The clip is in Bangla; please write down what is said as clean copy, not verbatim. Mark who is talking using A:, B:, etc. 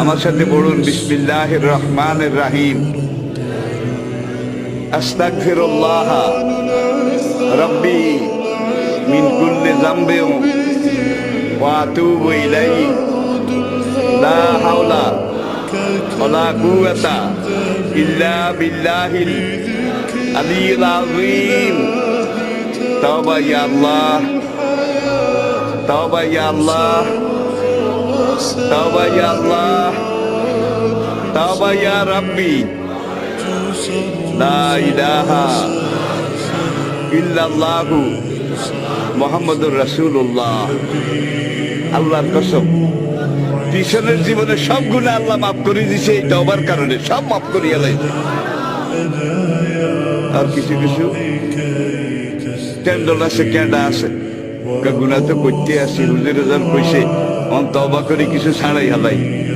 A: আমার সাথে বলুন বিসমিল্লাহির রহমানির রহিম। আস্তাগফিরুল্লাহ রাব্বি মিন কুল্লি যামবিন ওয়া আতুবু ইলাইহি লা হাওলা ওয়ালা কুওয়াতা ইল্লা বিল্লাহিল আলিয়্যিল আযীম। তাওবা ইয়া আল্লাহ, তাওবা ইয়া আল্লাহ, তাওবা ইয়া আল্লাহ, তাওবা ইয়া রাব্বি, লা ইলাহা ইল্লাল্লাহু মুহাম্মাদুর রাসূলুল্লাহ। আল্লাহর কসম, পিছনের জীবনে সব গুনাহ আল্লাহ মাফ করে দিয়েছে এই তওবার কারণে, সব মাফ করিয়া লাইছে। আর কিছু কিছু টেন্ডল আছে, ক্যাডা আছে, গুনাহ তো করতে আসি, হুজুর কইছে তওবা করে কিছু ছাড়াই হালাই।